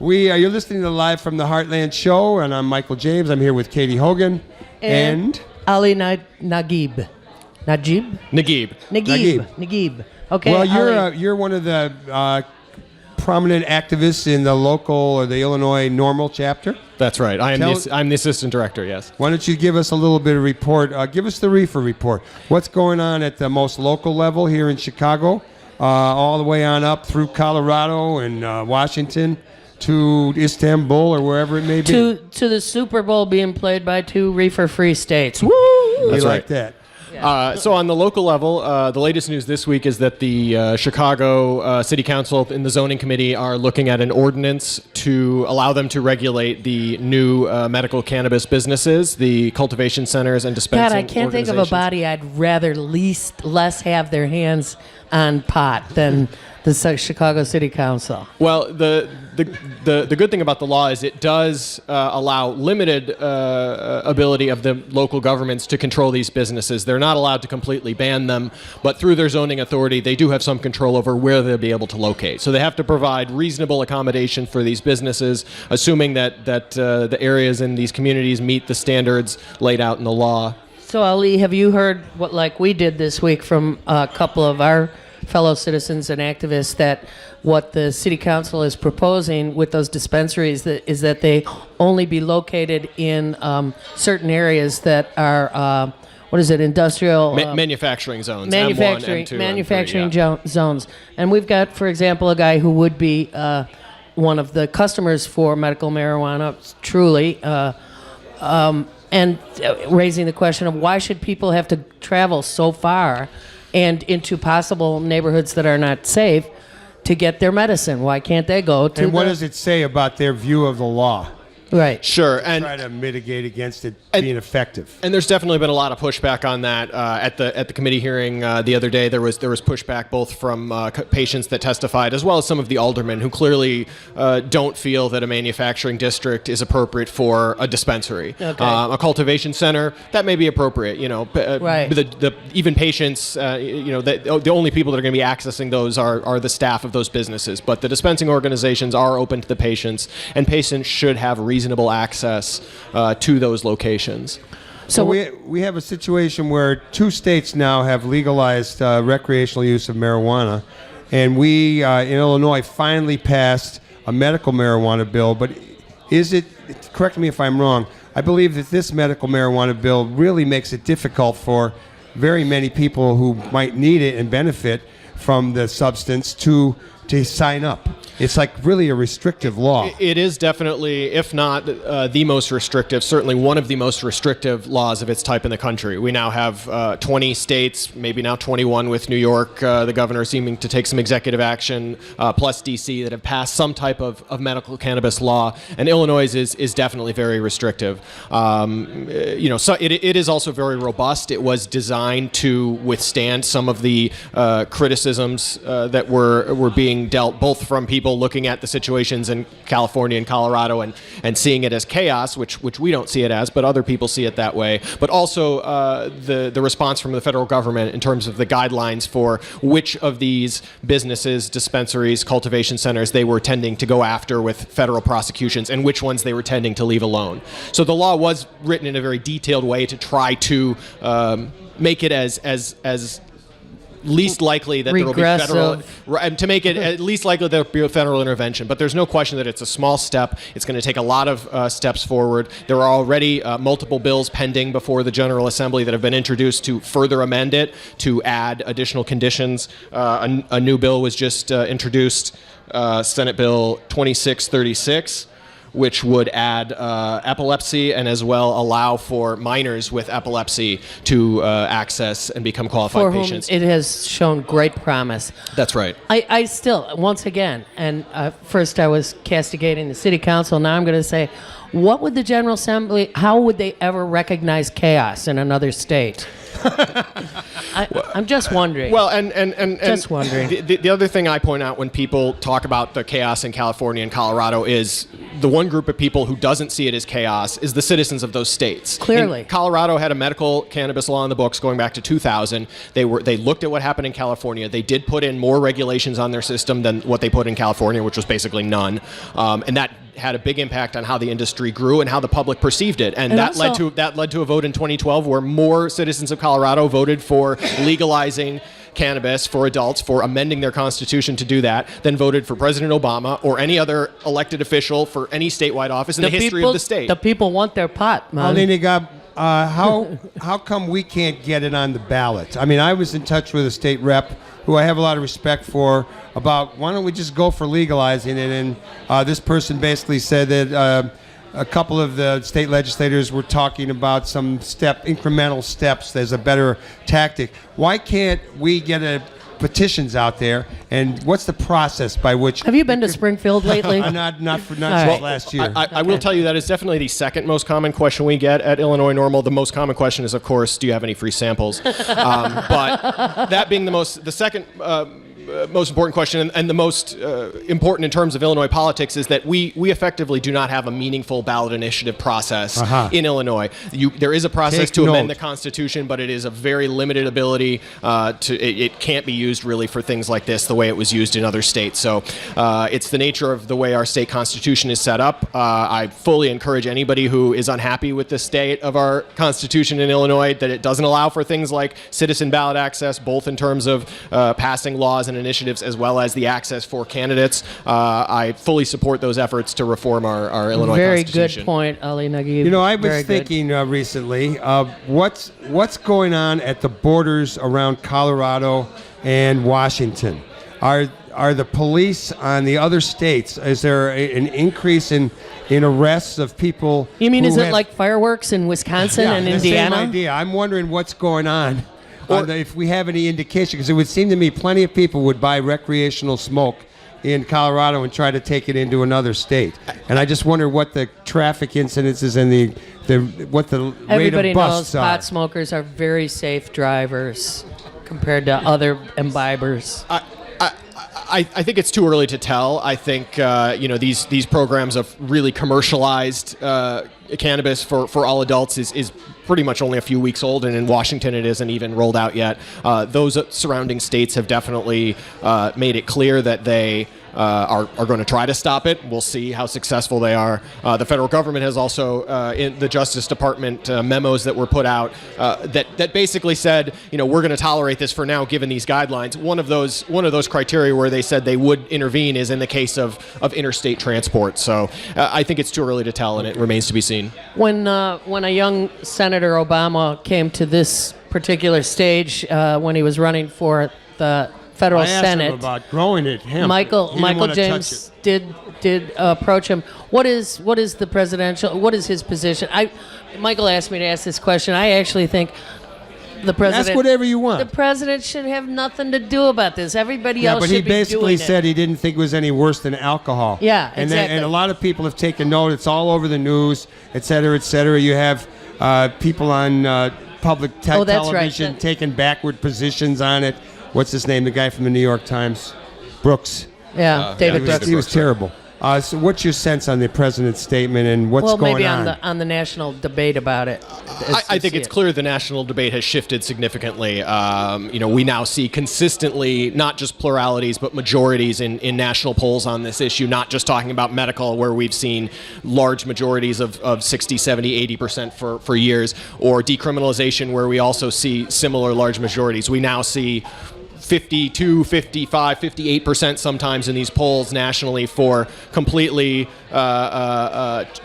You're listening to Live from the Heartland show, and I'm Michael James. I'm here with Katie Hogan and Ali Nagib. Nagib. Okay. Well, you're one of the prominent activists in the local or the Illinois NORML chapter. That's right. I'm the assistant director, yes. Why don't you give us a little bit of report? Give us the Reefer Report. What's going on at the most local level here in Chicago, all the way on up through Colorado and Washington to Istanbul or wherever it may be? To the Super Bowl being played by 2 reefer-free states. Woo! That's right. Like that. So on the local level, the latest news this week is that the Chicago City Council and the Zoning Committee are looking at an ordinance to allow them to regulate the new medical cannabis businesses, the cultivation centers and dispensing God, I can't think of a body I'd rather less have their hands on pot than the Chicago City Council. Well, the good thing about the law is it does allow limited ability of the local governments to control these businesses. They're not allowed to completely ban them, but through their zoning authority, they do have some control over where they'll be able to locate. So they have to provide reasonable accommodation for these businesses, assuming that the areas in these communities meet the standards laid out in the law. So, Ali, have you heard what, like we did this week, from a couple of our fellow citizens and activists, that what the city council is proposing with those dispensaries is that they only be located in certain areas that are industrial manufacturing zones, manufacturing M1, M2, M3, zones. And we've got, for example, a guy who would be one of the customers for medical marijuana, truly, and raising the question of why should people have to travel so far and into possible neighborhoods that are not safe to get their medicine? Why can't they go to? And what does it say about their view of the law? Right. Sure. And try to mitigate against it being effective. And there's definitely been a lot of pushback on that. At the committee hearing the other day, there was pushback both from patients that testified as well as some of the aldermen who clearly don't feel that a manufacturing district is appropriate for a dispensary. Okay. A cultivation center, that may be appropriate. Right. Even patients, the only people that are going to be accessing those are the staff of those businesses. But the dispensing organizations are open to the patients, and patients should have reasonable access to those locations. So we have a situation where 2 states now have legalized recreational use of marijuana, and we in Illinois finally passed a medical marijuana bill. But correct me if I'm wrong, I believe that this medical marijuana bill really makes it difficult for very many people who might need it and benefit from the substance to sign up. It's like really a restrictive law. It is definitely, if not the most restrictive, certainly one of the most restrictive laws of its type in the country. We now have 20 states, maybe now 21 with New York, the governor seeming to take some executive action, plus D.C., that have passed some type of medical cannabis law. And Illinois is definitely very restrictive. So it is also very robust. It was designed to withstand some of the criticisms that were being dealt both from people looking at the situations in California and Colorado and seeing it as chaos, which we don't see it as, but other people see it that way. But also the response from the federal government in terms of the guidelines for which of these businesses, dispensaries, cultivation centers they were tending to go after with federal prosecutions and which ones they were tending to leave alone. So the law was written in a very detailed way to try to make it as least likely that there will be federal, to make it at least likely there will be a federal intervention. But there's no question that it's a small step. It's going to take a lot of steps forward. There are already multiple bills pending before the General Assembly that have been introduced to further amend it, to add additional conditions. A new bill was just introduced, Senate Bill 2636. Which would add epilepsy and as well allow for minors with epilepsy to access and become qualified patients. For whom it has shown great promise. That's right. I still, once again, and first I was castigating the city council, now I'm going to say, what would the General Assembly, how would they ever recognize chaos in another state? I'm just wondering. Well, and Just wondering. The other thing I point out when people talk about the chaos in California and Colorado is the one group of people who doesn't see it as chaos is the citizens of those states. Clearly. Colorado had a medical cannabis law in the books going back to 2000. They looked at what happened in California. They did put in more regulations on their system than what they put in California, which was basically none. And that had a big impact on how the industry grew and how the public perceived it. And that led to a vote in 2012 where more citizens of Colorado voted for legalizing cannabis for adults, for amending their constitution to do that, than voted for President Obama or any other elected official for any statewide office in the history of the state. The people want their pot, man. Nagib, how come we can't get it on the ballot? I mean, I was in touch with a state rep who I have a lot of respect for about why don't we just go for legalizing it, and this person basically said that a couple of the state legislators were talking about some incremental steps as a better tactic. Why can't we get petitions out there, and what's the process by which? Have you been to Springfield lately? not since right. last year. I will tell you that is definitely the second most common question we get at Illinois NORML. The most common question is, of course, do you have any free samples? But that being the second most important question and the most important in terms of Illinois politics is that we effectively do not have a meaningful ballot initiative process in Illinois. There is a process to amend the Constitution, but it is a very limited ability it can't be used really for things like this the way it was used in other states. So it's the nature of the way our state constitution is set up. I fully encourage anybody who is unhappy with the state of our constitution in Illinois that it doesn't allow for things like citizen ballot access, both in terms of passing laws and initiatives as well as the access for candidates. I fully support those efforts to reform our Illinois Constitution. Very good point, Ali Nagib. You know, I was thinking recently, what's going on at the borders around Colorado and Washington? Are the police on the other states? Is there an increase in arrests of people? You mean is it like fireworks in Wisconsin and Indiana? Same idea. I'm wondering what's going on. If we have any indication, because it would seem to me plenty of people would buy recreational smoke in Colorado and try to take it into another state. And I just wonder what the traffic incidences and what the rate Everybody of knows busts are. pot smokers are very safe drivers compared to other imbibers. I think it's too early to tell. I think these programs of really commercialized cannabis for all adults is pretty much only a few weeks old, and in Washington it isn't even rolled out yet. Those surrounding states have definitely made it clear that they are going to try to stop it. We'll see how successful they are. The federal government has also, in the Justice Department memos that were put out, that basically said, we're going to tolerate this for now, given these guidelines. One of those criteria where they said they would intervene is in the case of interstate transport. So I think it's too early to tell, and it remains to be seen. When a young Senator Obama came to this particular stage when he was running for the federal Senate. I asked him about growing it. Michael James did approach him. What is the presidential? What is his position? Michael asked me to ask this question. I actually think the president. Ask whatever you want. The president should have nothing to do about this. Everybody else should be doing it. But he basically said he didn't think it was any worse than alcohol. Yeah, exactly. And a lot of people have taken note. It's all over the news, et cetera, et cetera. You have people on public television taking backward positions on it. What's his name? The guy from the New York Times, Brooks. Yeah, David Brooks. He was terrible. So what's your sense on the president's statement and what's going on? Well, maybe on the national debate about it. I think it's clear the national debate has shifted significantly. We now see consistently not just pluralities but majorities in national polls on this issue, not just talking about medical, where we've seen large majorities of 60, 70, 80% for years, or decriminalization, where we also see similar large majorities. We now see 52, 55, 58% sometimes in these polls nationally for completely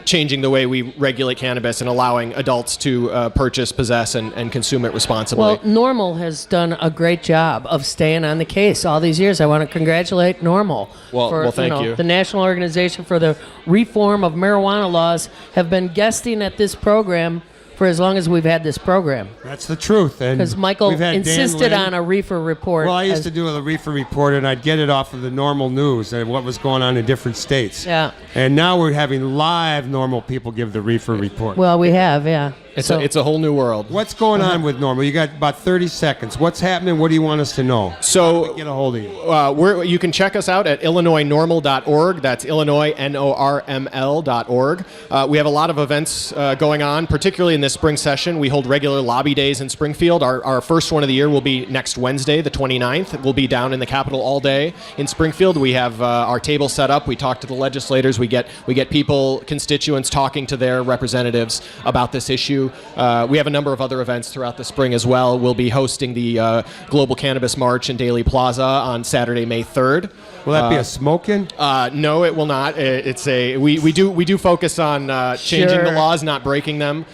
changing the way we regulate cannabis and allowing adults to purchase, possess, and consume it responsibly. Well, NORML has done a great job of staying on the case all these years. I want to congratulate NORML. Well, thank you. The National Organization for the Reform of Marijuana Laws have been guesting at this program for as long as we've had this program. That's the truth. Because Michael insisted on a Reefer Report. Well, I used to do a Reefer Report, and I'd get it off of the NORML news and what was going on in different states. Yeah. And now we're having live NORML people give the Reefer Report. Well, we have, yeah. It's a whole new world. What's going on with NORML? You got about 30 seconds. What's happening? What do you want us to know? So How do we get a hold of you? you can check us out at IllinoisNORML.org. That's Illinois, NORML.org. We have a lot of events going on, particularly in this spring session. We hold regular lobby days in Springfield. Our first one of the year will be next Wednesday, the 29th. We'll be down in the Capitol all day in Springfield. We have our table set up. We talk to the legislators. We get people, constituents, talking to their representatives about this issue. We have a number of other events throughout the spring as well. We'll be hosting the Global Cannabis March in Daly Plaza on Saturday, May 3rd. Will that be a smoke-in? No, it will not. We do focus on changing the laws, not breaking them.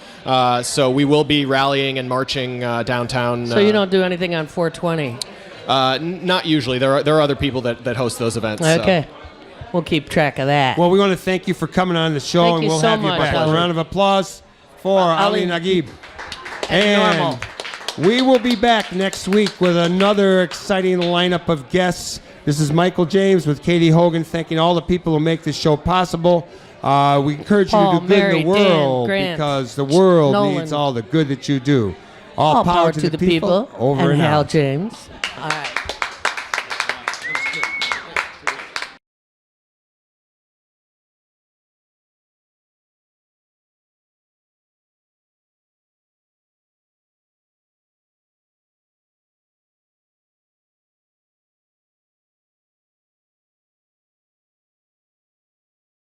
So we will be rallying and marching downtown. So you don't do anything on 420? Not usually. There are other people that host those events. Okay. We'll keep track of that. Well, we want to thank you for coming on the show, Thank and you we'll so have you much, back. Ali. A round of applause for Ali Nagib. And we will be back next week with another exciting lineup of guests. This is Michael James with Katie Hogan, thanking all the people who make this show possible. We encourage you Paul, to do good Mary, in the Dan, world Grant, because the world Nolan. needs all the good that you do. All power to the people. Over and Hal out. James. All right.